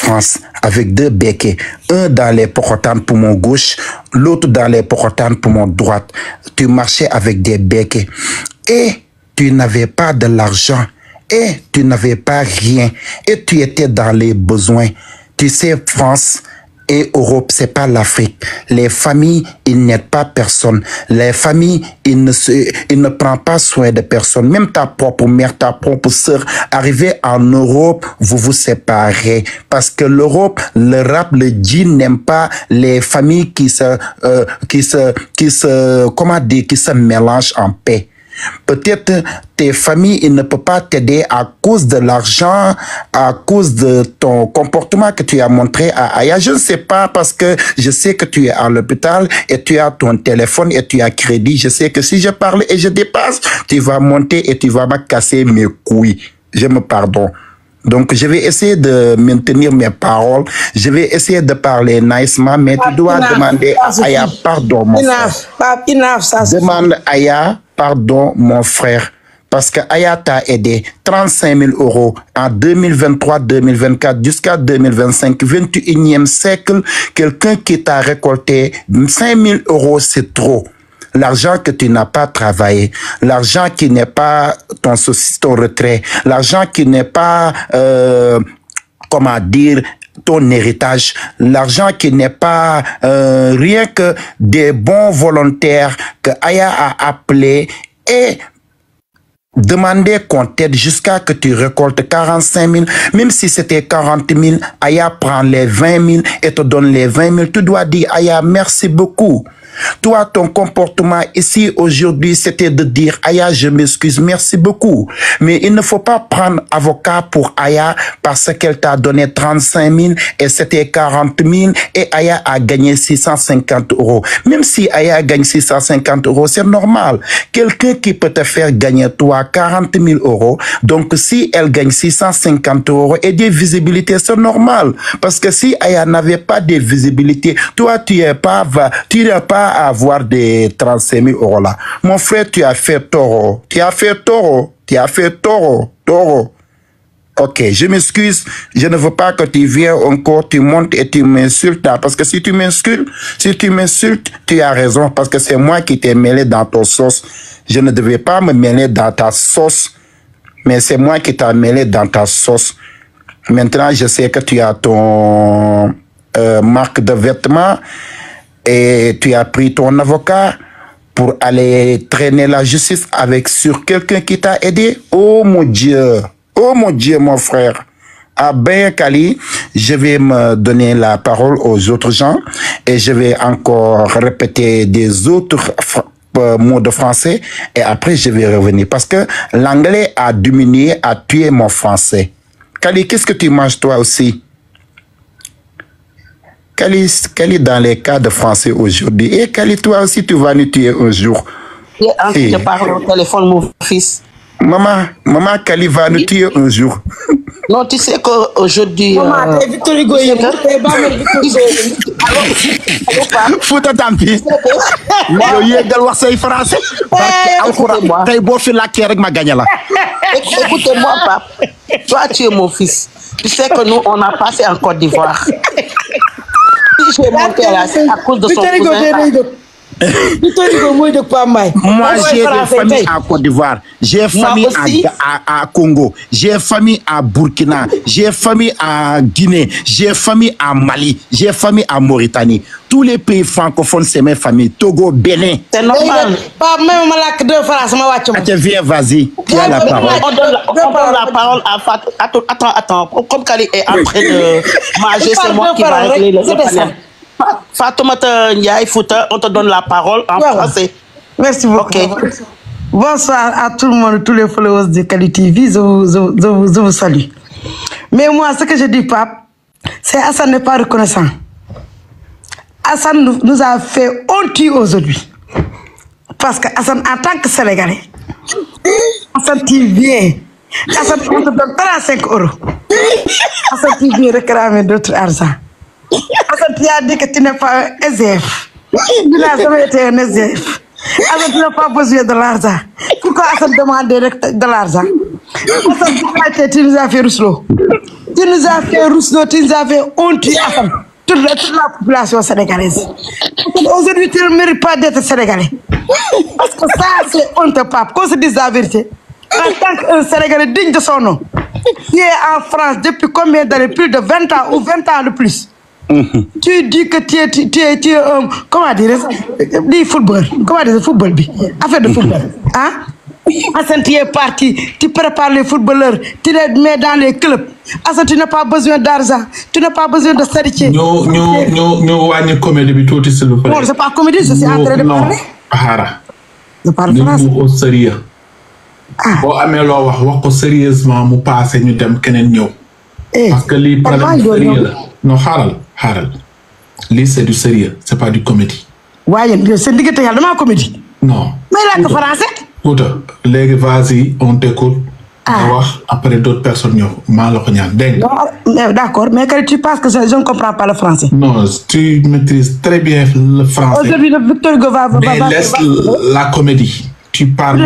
France avec 2 béquets, un dans les pochotanes poumon gauche, l'autre dans les pochotanes poumon droite. Tu marchais avec des béquets et tu n'avais pas de l'argent et tu n'avais pas rien et tu étais dans les besoins. Tu sais, France et Europe, c'est pas l'Afrique. Les familles, ils n'aident pas personne. Les familles, ils ne prennent pas soin de personne. Même ta propre mère, ta propre sœur, arrivé en Europe, vous vous séparez. Parce que l'Europe, le rap, le djinn n'aime pas les familles qui se mélangent en paix. Peut-être tes familles, ils ne peuvent pas t'aider à cause de l'argent, à cause de ton comportement que tu as montré à Aya. Je ne sais pas parce que je sais que tu es à l'hôpital et tu as ton téléphone et tu as crédit. Je sais que si je parle et je dépasse, tu vas monter et tu vas me casser mes couilles. Je me pardonne. Donc, je vais essayer de maintenir mes paroles. Je vais essayer de parler nicement, mais tu dois demander à Aya pardon, mon frère. Demande à Aya pardon, mon frère. Parce que Aya t'a aidé 35 000 € en 2023, 2024, jusqu'à 2025, 21e siècle. Quelqu'un qui t'a récolté 5 000 €, c'est trop. L'argent que tu n'as pas travaillé, l'argent qui n'est pas ton retrait, l'argent qui n'est pas, ton héritage, l'argent qui n'est pas rien que des bons volontaires que Aya a appelés et demander qu'on t'aide jusqu'à que tu récoltes 45 000. Même si c'était 40 000, Aya prend les 20 000 et te donne les 20 000. Tu dois dire, Aya, merci beaucoup. Toi, ton comportement ici aujourd'hui, c'était de dire, Aya, je m'excuse, merci beaucoup. Mais il ne faut pas prendre avocat pour Aya parce qu'elle t'a donné 35 000 et c'était 40 000 et Aya a gagné 650 €. Même si Aya gagne 650 €, c'est normal. Quelqu'un qui peut te faire gagner, toi, 40 000 €. Donc, si elle gagne 650 € et des visibilités, c'est normal. Parce que si Aya n'avait pas de visibilité, toi, tu n'es pas à avoir des 35 000 € là. Mon frère, tu as fait taureau. Tu as fait taureau. Tu as fait taureau. Taureau. Ok, je m'excuse. Je ne veux pas que tu viennes encore, tu montes et tu m'insultes. Parce que si tu m'insultes, tu as raison. Parce que c'est moi qui t'ai mêlé dans ton sauce. Je ne devais pas me mêler dans ta sauce. Mais c'est moi qui t'ai mêlé dans ta sauce. Maintenant, je sais que tu as ton marque de vêtements. Et tu as pris ton avocat pour aller traîner la justice sur quelqu'un qui t'a aidé. Oh mon Dieu, mon frère. Ah ben, Kali, je vais me donner la parole aux autres gens et je vais encore répéter des autres mots de français et après je vais revenir parce que l'anglais a diminué, a tué mon français. Kali, qu'est-ce que tu manges toi aussi? Kali dans les cas de français aujourd'hui. Et Kali, toi aussi, tu vas nous tuer un jour. Je parle au téléphone, mon fils. Maman, Kali va nous tuer un jour. Non, tu sais qu'aujourd'hui... Maman, t'es Victor Hugo. Fouta tampi. Yo yegal wax say français. Écoutez-moi. Tay bo fi la rek ma gagné la. Écoutez-moi, papa. Toi, tu es mon fils. Tu sais que nous, on a passé en Côte d'Ivoire. Si j'ai monté là, c'est à cause de son cousin. Moi, j'ai des familles à Côte d'Ivoire, j'ai famille à Congo, j'ai famille à Burkina, j'ai famille à Guinée, j'ai famille à Mali, j'ai famille à Mauritanie. Tous les pays francophones, c'est mes familles. Togo, Bénin. C'est normal. Pas même malak de France, ma watch. Viens, vas-y. Tu as la parole. On donne la parole à Fatou. Attends. Comme Kali est en train de manger, c'est moi qui va régler le problème. Fatoumata Ndiaye Fouta, on te donne la parole en français. Merci beaucoup. Okay. Bonsoir à tout le monde, tous les followers de Kali TV, je vous salue. Mais moi, ce que je dis, Pape, c'est Hassan n'est pas reconnaissant. Hassan nous a fait honte aujourd'hui. Parce que Hassan, en tant que Sénégalais, Hassan, tu viens. Hassan, on te donne 35 €. Hassan, tu viens réclamer d'autres argent. Hassan, tu as dit que tu n'es pas un SDF. Tu n'as jamais été un SDF. Hassan, tu n'as pas besoin de l'argent. Pourquoi Hassan demande de l'argent? Tu nous as fait Rousselot. Tu nous as fait Rousselot, tu nous as fait honte, toute la population sénégalaise. Aujourd'hui, tu ne mérites pas d'être sénégalais. Parce que ça, c'est honte, pape. Qu'on se dise la vérité. En tant qu'un Sénégalais digne de son nom, qui est en France depuis combien d'années? Plus de 20 ans ou 20 ans de plus. Tu dis que tu es comment dire ça? Dis football. Comment dire football? Affaire de football. Hein? Hassan, tu es parti, tu prépares les footballeurs, tu les mets dans les clubs. Hassan, tu n'as pas besoin d'argent, tu n'as pas besoin de statistiques. Non, comédie, tout est s'il vous plaît. Non, c'est pas comédie, je suis en train de parler. Je parle français. Au sérieux. Bon, amee loo wax ko sérieusement mu passé ñu dem keneen ñëw. Parce que lii problème sérieux la. Non, xaaral. Lii c'est du sérieux, c'est pas du comédie. Waaye c'est diggante yàlla dama comédie. Non. Mais là que français. Écoute, léegi vas-y, on t'écoute. Après d'autres personnes ñëw maa la ko ñaan dégg nga. D'accord, mais quand tu penses que je ne comprends pas le français. Non, tu maîtrises très bien le français. Aujourd'hui, le Victor Hugo va. Mais laisse la comédie. Tu parles. Je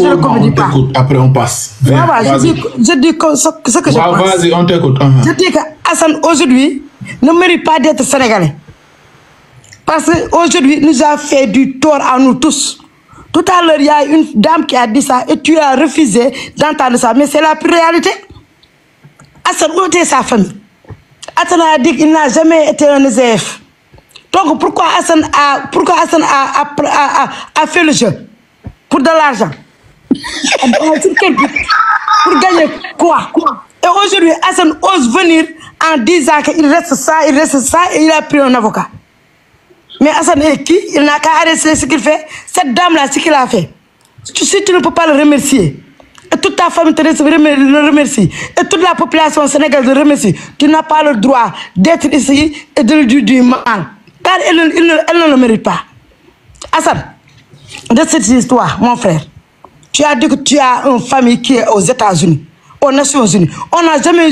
ne comédie pas. Après, on passe. Je dis ce que je pense. Vas-y, on t'écoute. Je dis que Hassan, aujourd'hui, ne mérite pas d'être sénégalais. Parce qu'aujourd'hui, il nous a fait du tort à nous tous. Tout à l'heure, il y a une dame qui a dit ça et tu as refusé d'entendre ça. Mais c'est la réalité. Hassan, où était sa famille? Hassan a dit qu'il n'a jamais été un SDF. Donc, pourquoi Hassan a fait le jeu? Pour de l'argent. Pour gagner quoi? Et aujourd'hui, Hassan ose venir en disant qu'il reste ça, et il a pris un avocat. Mais Hassan est qui? Il n'a qu'à arrêter ce qu'il fait. Cette dame-là, ce qu'il a fait. Si tu ne peux pas le remercier, et toute ta famille le remercie, et toute la population sénégalaise le remercie, tu n'as pas le droit d'être ici et de lui dire du mal. Car elle ne le mérite pas. Hassan, de cette histoire, mon frère, tu as dit que tu as une famille qui est aux États-Unis, aux Nations Unies. On n'a jamais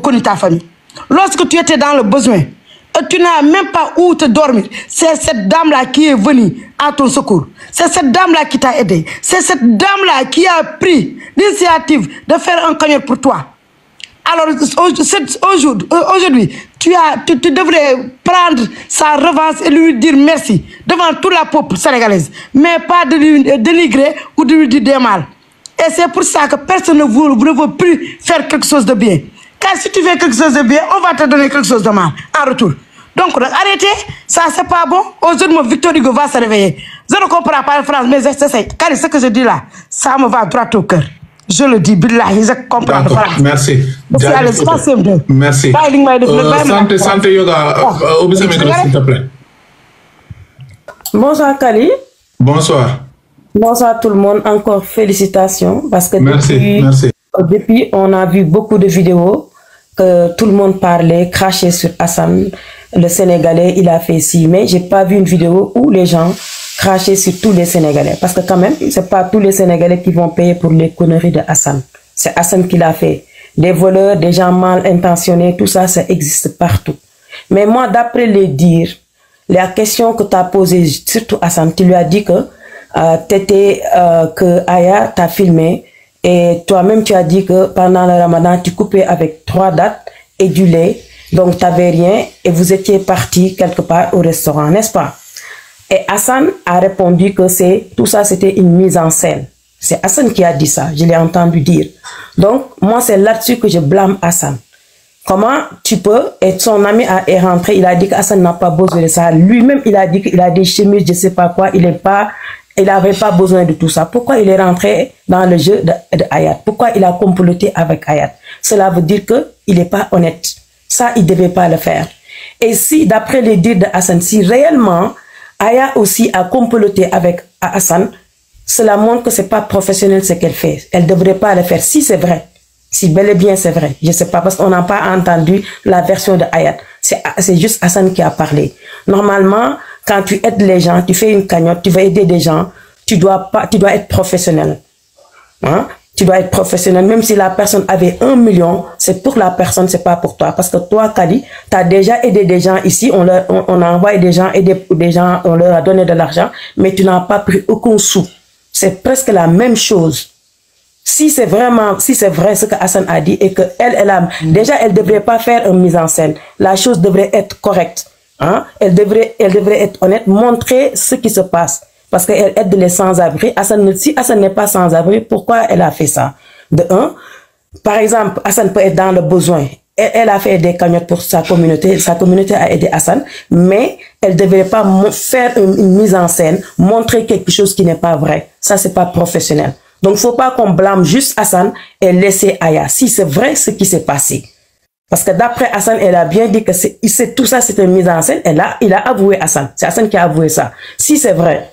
connu ta famille. Lorsque tu étais dans le besoin, et tu n'as même pas où te dormir, c'est cette dame-là qui est venue à ton secours. C'est cette dame-là qui t'a aidé. C'est cette dame-là qui a pris l'initiative de faire un cagnotte pour toi. Alors, aujourd'hui, tu devrais prendre sa revanche et lui dire merci devant toute la peuple sénégalaise, mais pas de lui dénigrer ou de lui dire des mal. Et c'est pour ça que personne ne veut plus faire quelque chose de bien. Car si tu fais quelque chose de bien, on va te donner quelque chose de mal en retour. Donc, arrêtez, ça c'est pas bon. Aujourd'hui, mon Victor Hugo va se réveiller. Je ne comprends pas le français, mais j'essaie. Car ce que je dis là, ça me va droit au cœur. Je le dis, billahi, je comprends le français. Merci. Merci. Santé Yoga, oublie ce micro, s'il te plaît. Bonsoir Kali. Bonsoir. Bonsoir tout le monde. Encore félicitations. Parce que merci. Depuis, on a vu beaucoup de vidéos que tout le monde parlait, crachait sur Hassan, le Sénégalais, il a fait ci. Mais j'ai pas vu une vidéo où les gens crachaient sur tous les Sénégalais. Parce que quand même, c'est pas tous les Sénégalais qui vont payer pour les conneries de Hassan. C'est Hassan qui l'a fait. Des voleurs, des gens mal intentionnés, tout ça, ça existe partout. Mais moi, d'après les dires, la question que tu as posée, surtout Hassan, tu lui as dit que que Aya t'a filmé et toi-même tu as dit que pendant le Ramadan, tu coupais avec 3 dattes et du lait, donc tu n'avais rien et vous étiez parti quelque part au restaurant, n'est-ce pas? Et Hassan a répondu que tout ça c'était une mise en scène. C'est Hassan qui a dit ça, je l'ai entendu dire. Donc moi c'est là-dessus que je blâme Hassan. Comment tu peux, et son ami est rentré, il a dit qu'Hassan n'a pas besoin de ça. Lui-même, il a dit qu'il a des chemises, je ne sais pas quoi, il n'avait pas besoin de tout ça. Pourquoi il est rentré dans le jeu de Hayat? Pourquoi il a comploté avec Hayat? Cela veut dire qu'il n'est pas honnête. Ça, il ne devait pas le faire. Et si, d'après les dires de Hassan, si réellement Hayat aussi a comploté avec Hassan, cela montre que ce n'est pas professionnel ce qu'elle fait. Elle ne devrait pas le faire, si c'est vrai. Si bel et bien c'est vrai, je ne sais pas, parce qu'on n'a pas entendu la version de Hayat. C'est juste Hassan qui a parlé. Normalement, quand tu aides les gens, tu fais une cagnotte, tu vas aider des gens, tu dois être professionnel. Hein? Tu dois être professionnel, même si la personne avait 1 million, c'est pour la personne, c'est pas pour toi. Parce que toi, Kali, tu as déjà aidé des gens ici, on a envoyé des gens, des gens, on leur a donné de l'argent, mais tu n'as pas pris aucun sou. C'est presque la même chose. Si c'est vrai ce que Hassan a dit et que elle devrait pas faire une mise en scène. La chose devrait être correcte. Hein? Elle devrait être honnête, montrer ce qui se passe. Parce qu'elle aide les sans-abri. Si Hassan n'est pas sans-abri, pourquoi elle a fait ça? De un, par exemple, Hassan peut être dans le besoin. Elle a fait des cagnottes pour sa communauté. Sa communauté a aidé Hassan. Mais elle ne devrait pas faire une mise en scène, montrer quelque chose qui n'est pas vrai. Ça, c'est pas professionnel. Donc, il ne faut pas qu'on blâme juste Hassan et laisser Aya. Si c'est vrai ce qui s'est passé. Parce que d'après Hassan, elle a bien dit que tout ça, c'est une mise en scène. Il a avoué Hassan. C'est Hassan qui a avoué ça. Si c'est vrai.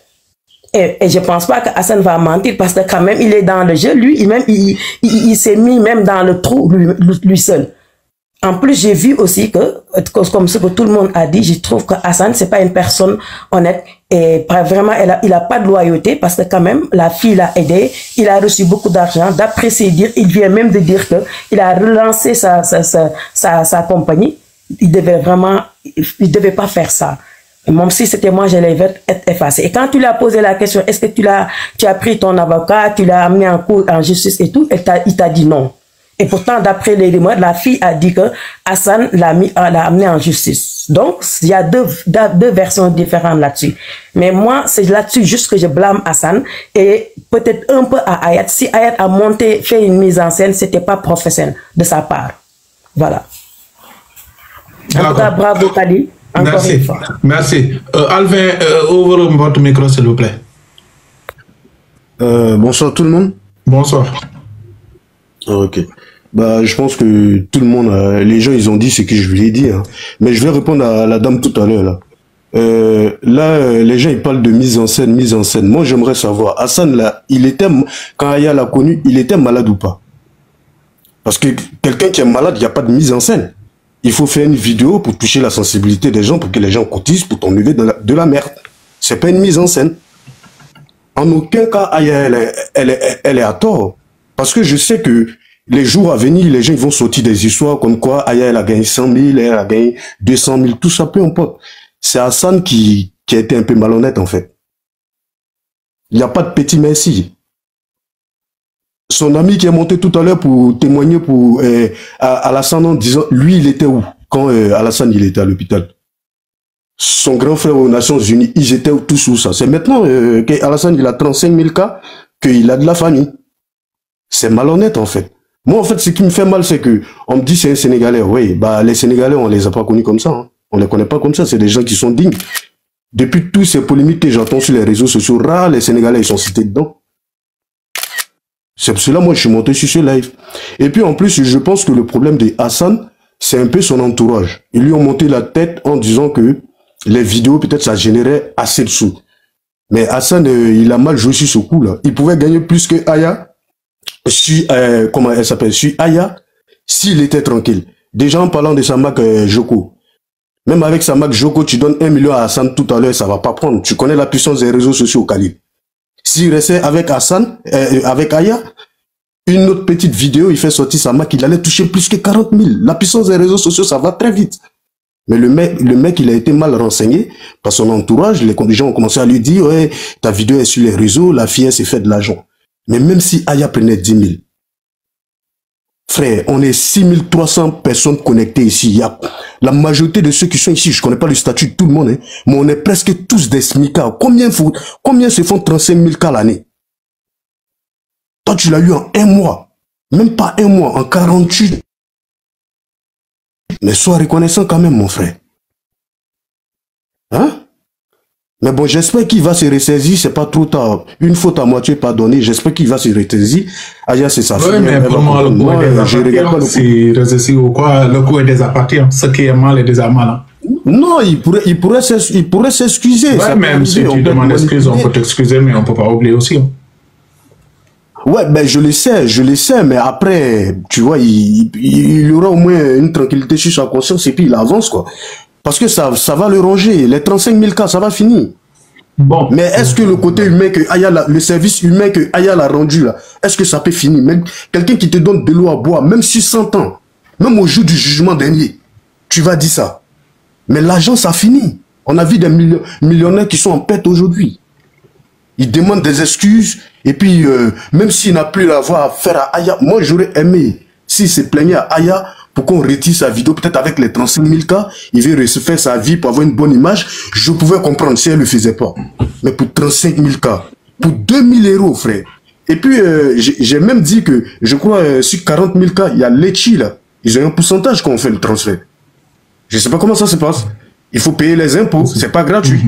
Et je ne pense pas que Hassan va mentir parce que quand même, il est dans le jeu. Lui, il s'est mis même dans le trou, lui seul. En plus, j'ai vu aussi que, comme ce que tout le monde a dit, je trouve que Hassan, c'est pas une personne honnête. Et vraiment, il a pas de loyauté parce que quand même, la fille l'a aidé. Il a reçu beaucoup d'argent. D'après ses dires, il vient même de dire que il a relancé sa compagnie. Il devait pas faire ça. Même si c'était moi, je l'ai être effacé. Et quand tu lui as posé la question, est-ce que tu as pris ton avocat, tu l'as amené en cours, en justice et tout, il t'a dit non. Et pourtant, d'après les rumeurs, la fille a dit que Hassan l'a amené en justice. Donc, il y a deux versions différentes là-dessus. Mais moi, c'est là-dessus juste que je blâme Hassan et peut-être un peu à Hayat. Si Hayat a fait une mise en scène, c'était pas professionnel de sa part. Voilà. En tout cas, bravo Kali. Merci. Merci. Alvin, ouvre votre micro, s'il vous plaît. Bonsoir tout le monde. Bonsoir. Ok. Bah, je pense que tout le monde, les gens, ils ont dit ce que je voulais dire. Hein. Mais je vais répondre à la dame tout à l'heure, là. Les gens, ils parlent de mise en scène. Moi, j'aimerais savoir, Hassan, là, quand Aya l'a connu, il était malade ou pas? Parce que quelqu'un qui est malade, il n'y a pas de mise en scène. Il faut faire une vidéo pour toucher la sensibilité des gens, pour que les gens cotisent, pour t'enlever de la merde. C'est pas une mise en scène. En aucun cas, Aya, elle est à tort. Parce que je sais que les jours à venir, les gens vont sortir des histoires comme quoi Aya, elle a gagné 100 000, elle a gagné 200 000, tout ça, peu importe. C'est Hassan qui a été un peu malhonnête, en fait. Il n'y a pas de petit merci. Son ami qui est monté tout à l'heure pour témoigner pour Alassane en disant, lui, il était où quand Alassane, il était à l'hôpital? Son grand frère aux Nations Unies, ils étaient tous où ça? C'est maintenant qu'Alassane, il a 35 000 cas, qu'il a de la famille. C'est malhonnête, en fait. Moi, en fait, ce qui me fait mal, c'est que on me dit c'est un Sénégalais. Oui, bah les Sénégalais, on les a pas connus comme ça. Hein. On les connaît pas comme ça. C'est des gens qui sont dignes. Depuis toutes ces polémiques que j'entends sur les réseaux sociaux, rares les Sénégalais, ils sont cités dedans. C'est pour cela, moi, je suis monté sur ce live. Et puis, en plus, je pense que le problème de Hassan, c'est un peu son entourage. Ils lui ont monté la tête en disant que les vidéos, peut-être, ça générait assez de sous. Mais Hassan, il a mal joué sur ce coup-là. Il pouvait gagner plus que Aya. Comment elle s'appelle? Sur Aya, s'il était tranquille. Déjà, en parlant de sa Mac Joko. Même avec sa Mac Joko, tu donnes 1 million à Hassan tout à l'heure, ça va pas prendre. Tu connais la puissance des réseaux sociaux, Khalil. S'il restait avec Hassan, avec Aya, une autre petite vidéo, il fait sortir sa Mac, il allait toucher plus que 40 000. La puissance des réseaux sociaux, ça va très vite. Mais le mec, il a été mal renseigné par son entourage. Les gens ont commencé à lui dire, ouais, ta vidéo est sur les réseaux, la fille, elle s'est fait de l'argent. Mais même si Aya prenait 10 000, frère, on est 6300 personnes connectées ici. La majorité de ceux qui sont ici, je connais pas le statut de tout le monde, hein, mais on est presque tous des SMICA. Combien se font 35 000 cas l'année? Toi, tu l'as eu en 1 mois. Même pas 1 mois, en 48. Mais sois reconnaissant quand même, mon frère. Hein? Mais bon, j'espère qu'il va se ressaisir, c'est pas trop tard. Une faute à moitié pardonnée, j'espère qu'il va se ressaisir. Aya, c'est ça. Oui, mais pour moi, le coup est des appartiens. Le coup est des appartiens. Ce qui est mal est déjà mal. Hein. Non, il pourrait s'excuser. Ouais, même si tu demandes excuse, on peut t'excuser, mais on peut pas oublier aussi. Hein. Ouais, ben je le sais, mais après, tu vois, il aura au moins une tranquillité sur sa conscience et puis il avance, quoi. Parce que ça va le ronger. Les 35 000 cas, ça va finir. Bon. Mais est-ce que le côté humain que Aya, le service humain que Aya l'a rendu là, est-ce que ça peut finir? Même quelqu'un qui te donne de l'eau à boire, même sur 100 ans, même au jour du jugement dernier, tu vas dire ça. Mais l'argent, ça finit. On a vu des millionnaires qui sont en perte aujourd'hui. Ils demandent des excuses. Et puis, même s'il n'a plus la voix à faire à Aya, moi j'aurais aimé, s'il se plaignait à Aya, pour qu'on retire sa vidéo, peut-être avec les 35 000 cas, il veut refaire sa vie pour avoir une bonne image, je pouvais comprendre si elle ne le faisait pas. Mais pour 35 000 cas, pour 2000 €, frère. Et puis, j'ai même dit que, je crois, sur 40 000 cas, il y a Lechi, là. Ils ont un pourcentage quand on fait le transfert. Je ne sais pas comment ça se passe. Il faut payer les impôts, c'est pas gratuit.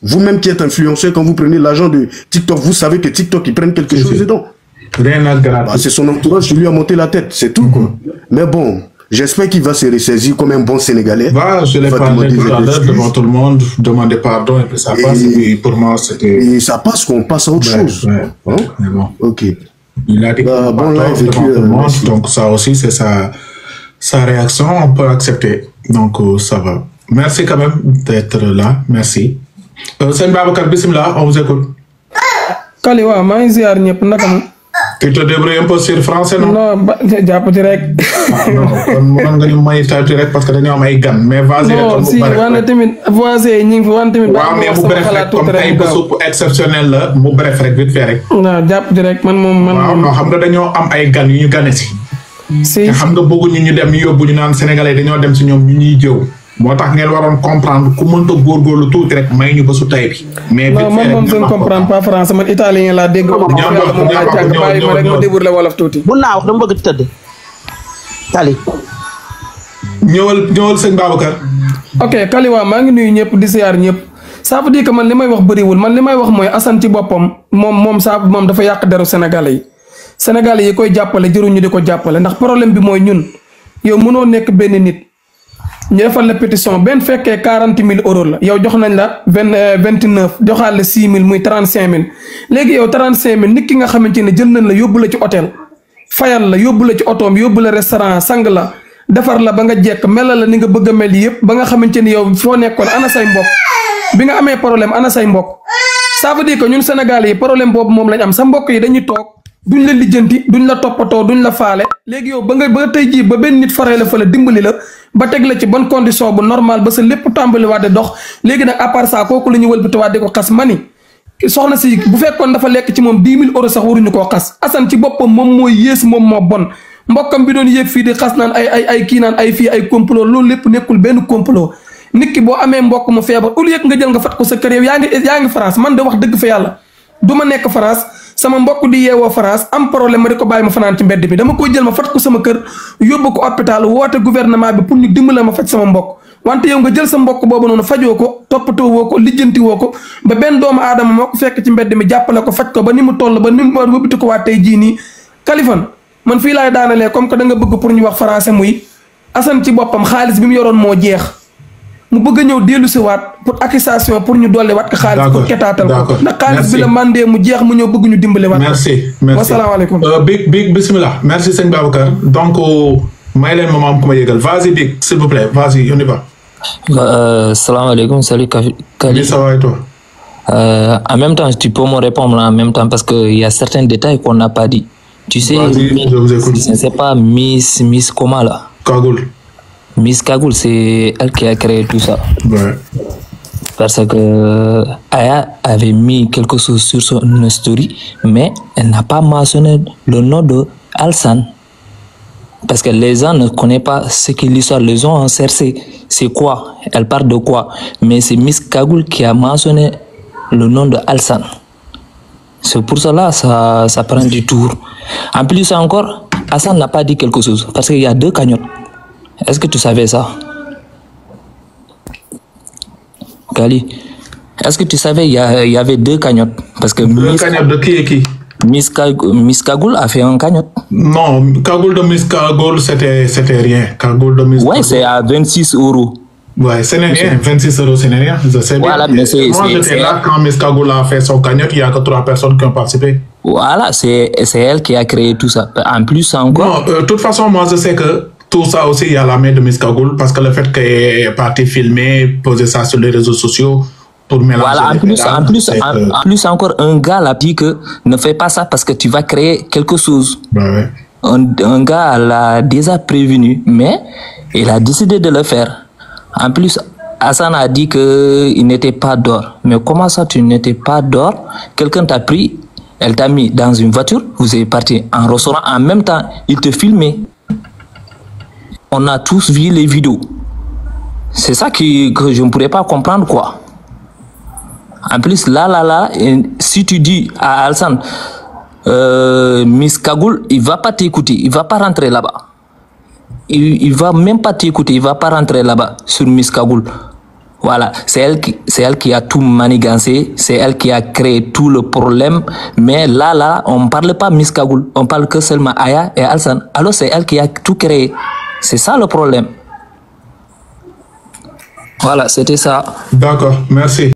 Vous-même qui êtes influenceur, quand vous prenez l'argent de TikTok, vous savez que TikTok, ils prennent quelque chose dedans. Rien à gratuit. C'est son entourage qui lui a monté la tête, c'est tout, quoi. Mais bon, j'espère qu'il va se ressaisir comme un bon Sénégalais. Je l'ai parlé tout à l'heure devant tout le monde, demander pardon et puis ça passe. Et pour moi, c'était... Et ça passe qu'on passe à autre chose. Hein? Mais bon. Ok. Il a dit bon live devant tout le monde, donc ça aussi, c'est sa réaction, on peut accepter. Donc, ça va. Merci quand même d'être là. Merci. Sen Babacar, bismillah, on vous écoute. Kaliwa, maa ngi ziar ñëpp naka ma. Tu te débrouilles un peu sur français, non? Non, jàpp ci rek. Non, kon mën nga ñu may tawti rek parce que dañoo am ay gan. Mais vas-y rek. Non, si, wane tamit voisins yi ñu ngi fi, wane tamit. waaw, mais mu bref rek, comme tey bésu exceptionnel la, mu bref rek, vite fait rek. waaw, jàpp ci rek, man moom. waaw, non, xam nga dañoo am ay gan yu ñu gane si. Si. te xam nga bëgguñu ñu dem yóbbu ñu naan sénégalais dañoo dem si ñoom ñu ñuy jëw. moo tax ngeen waroon comprendre ku mënta góorgóorlu tuuti rek may ñu ba su tay bi. mais non man moom je ne comprends pas français man italien laa dégg. ma rek ma débourlé wolof tuuti. mun naa wax dama bëgg tëdd. Kali. ñëwal sëñ Babacar. ok Kaliwa maa ngi nuyu ñëpp di siyaar ñëpp. ça veut dire que man li may wax bëriwul man li may wax mooy Assane ci boppam moom dafa yàq deru Sénégalais yi. Sénégalais yi koy jàppale jëruñu di ko jàppale ndax problème bi mooy ñun yow mënoo nekk benn nit. ñu defal la pétition benn fekkee 40 000 € la yow jox nañ la 29 joxaal la 6 000 muy 35 000 léegi yow 35 000 nit ki nga xamante ne jël nañ la yóbbu la ci hôtel fayal la yóbbu la ci otoom yóbbu la restaurant sang la defar la ba nga jekk melal la ni nga bëgg a mel yëpp ba nga xamante ni yow foo nekkoon ana say mbokk bi nga amee problème ana say mbokk ça veut dire que ñun Sénégal yi problème boobu moom lañ am sa mbokk yi dañuy toog duñ la lijjanti duñ la toppatoo duñ la faale léegi yow ba tey jii ba benn nit faree la fa la dimbali la ba teg la ci bonne condition bu normal ba sa lépp tàmbaliwaat di dox léegi nag à part ça kooku la ñu wëlbatiwaat di ko xas mani soxna si bu fekkoon dafa lekk ci moom 10 000 € sax waruñu koo xas Assane ci boppam moom mooy yées moom moo bon mbokkam bi doon yéeg fii di xas naan ay kii naan ay fii ay complot loolu lépp nekkul benn complot nit ki boo amee mbokk mu feebar au lieu nga jël nga fat ko sa kër yow yaa ngi France man de wax dëgg fa yàlla du ma nekk France sama mbokk di yeewoo France am problème ma di ko bàyyi ma fanaan ci mbedd bi dama koy jël ma fat ko sama kër yóbbu ko hôpital woote gouvernement bi pour ñu dimbala ma faj sama mbokk wante yow nga jël sa mbokk boobu noonu fajoo ko toppatoo woo ko lijjanti woo ko ba benn doomu aadama moo ko fekk ci mbedd mi jàppale ko faj ko ba ni mu toll ba ni mu war wëbbati ko waa tey jii nii Kaliphone man fii laay daanalee comme que da nga bëgg pour ñu wax français muy Assane ci boppam xaalis bi mu yoroon moo jeex mu bëgg a ñëw dellu si waat pour accusation pour ñu dolli waat ko xaalis pour ketaatal ko ndax xaalis bi la mandé mu jeex mu ñëw bëgg ñu dimbali waat merci wasalaamaaleykum big bismillah merci sëñ Babacar donc may leen ma am ku ma yëgal vas-y big s'il vous plaît vas-y on y va salam alaikum salut Kali ça va et toi en même temps tu peux me répondre en même temps parce que il y a certains détails qu'on n'a pas dit tu sais je vous écoute. c'est pas Miss comment là Kagoul. Miss Kagoul, c'est elle qui a créé tout ça. Ouais. Parce que Aya avait mis quelque chose sur son story, mais elle n'a pas mentionné le nom de Alsan. Parce que les gens ne connaissent pas ce que l'histoire, les gens ont cherché, c'est quoi, elle parle de quoi. Mais c'est Miss Kagoul qui a mentionné le nom de Alsan. C'est pour cela ça prend du tour. En plus encore, Hassan n'a pas dit quelque chose, parce qu'il y a 2 cagnottes. Est-ce que tu savais ça? Kali, est-ce que tu savais il y avait 2 cagnottes? Parce que 2 cagnottes de qui et qui? Miss Kagoul a fait un cagnotte. Non, Kagoul de Miss Kagoul, c'était rien. Kagoul de Miss ouais, Kagoul. C'est à 26 €. Ouais, ce n'est rien. 26 €, ce n'est rien. Je sais voilà, bien. Mais moi, j'étais là quand Miss Kagoul a fait son cagnotte. Il n'y a que 3 personnes qui ont participé. Voilà, c'est elle qui a créé tout ça. En plus, encore... Non, de toute façon, moi, je sais que tout ça aussi, il y a la main de Miss Kagoul. Parce que le fait qu'elle est partie filmer, poser ça sur les réseaux sociaux, pour mélanger. Voilà, en plus, encore, un gars l'a dit que ne fais pas ça parce que tu vas créer quelque chose. Ouais. Un gars l'a déjà prévenu, mais il a décidé de le faire. En plus, Hassan a dit qu'il n'était pas d'or. Mais comment ça, tu n'étais pas d'or? Quelqu'un t'a pris Elle t'a mis dans une voiture, vous êtes parti en restaurant, en même temps, il te filmait. On a tous vu les vidéos. C'est ça que je ne pourrais pas comprendre, quoi. En plus, là, si tu dis à Alsan, Miss Kagoul, il ne va pas t'écouter, il ne va pas rentrer là-bas. Il ne va même pas t'écouter, il ne va pas rentrer là-bas sur Miss Kagoul. Voilà, c'est elle qui a tout manigancé, c'est elle qui a créé tout le problème. Mais là, on ne parle pas Miss Kagoul, on parle que seulement Aya et Alsan. Alors c'est elle qui a tout créé. C'est ça le problème. Voilà, c'était ça. D'accord, merci.